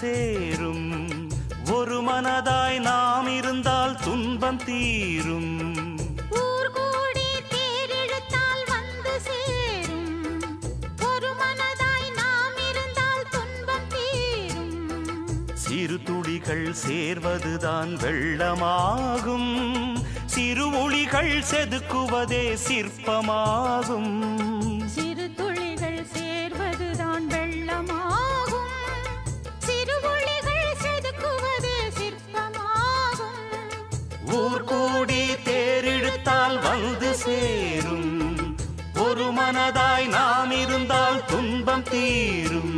சேரும். ஒரு மனதாய் நாம் இருந்தால் துன்பம் தீரும். ஊர் கூடி தேரிழுத்தால் வந்து சேரும். ஒரு மனதாய் நாம் இருந்தால் துன்பம் தீரும். சிறு துளிகள் சேர்வதுதான் வெள்ளமாகும். சிறு ஒளிகள் செதுக்குவதே சிற்பமாகும். சிறு துளிகள் சேர்வதுதான் வெள்ளமாகும். சிறு ஒளிகள் செதுக்குவதே சிற்பமாகும். ஊர் கூடி தேரிழுத்தால் வந்து சேரும். ஒரு மனதாய் நாம் இருந்தால் துன்பம் தீரும்.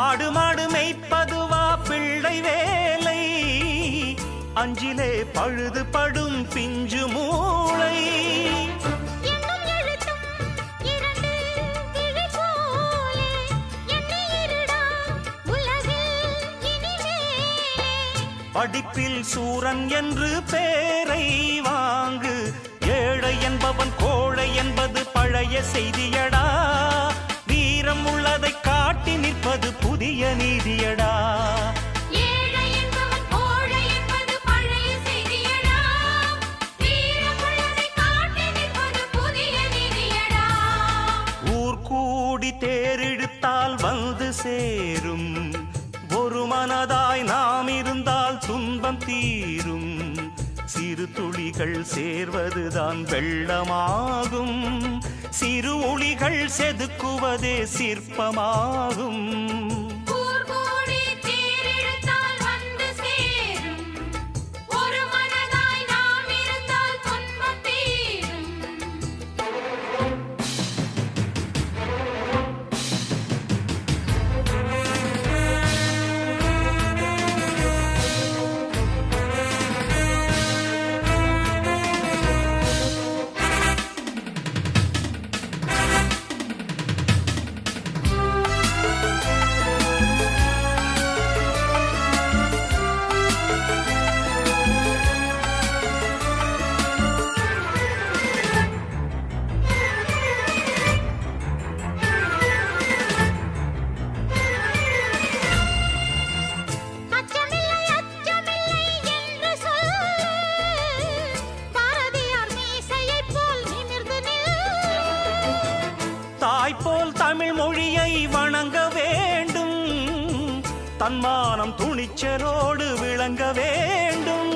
ஆடு மாடு மேய்ப்பதுவா பிள்ளை வேலை? அஞ்சிலே பழுது படும் பிஞ்சு மூளை. படிப்பில் சூரன் என்று பேரை வாங்கு. ஏழை என்பவன் கோழை என்பது பழைய செய்தியடா. வீரம் உள்ளதை காட்டி நிற்பது புதிய நீதியடா. ஊர் கூடி தேரிழுத்தால் வந்து சேரும். ஒரு மனதாய் நாம் இருந்தால் துன்பம் தீரும். சிறு துளிகள் சேர்வதுதான் வெள்ளமாகும். சிறு ஒளிகள் செதுக்குவதே சிற்பமாகும். தாய்போல் தமிழ் மொழியை வணங்க வேண்டும். தன்மானம் துணிச்சலோடு விளங்க வேண்டும்.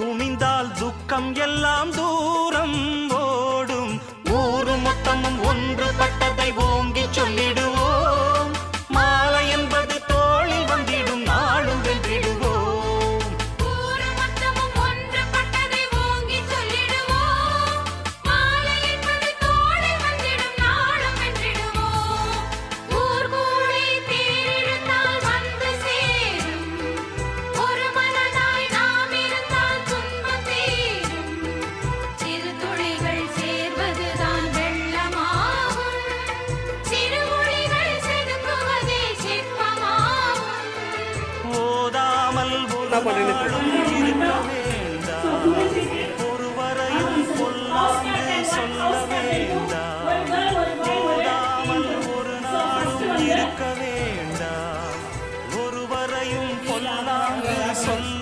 துணிந்தால் துக்கம் எல்லாம் தூரம் ஓடும். ஊரு மொத்தமும் ஒன்றுபட்டதை ஓங்கி சொல்லிடுவோம். மாலை என்பது தோளில் வந்திடும் நாளும் வென்றிடுவோம். ஒருவரையும் கொல்லாது சொல்ல வேண்டாம். போதாமல் ஒரு நாளும் இருக்க வேண்டாம். ஒருவரையும் கொல்லாது சொல்ல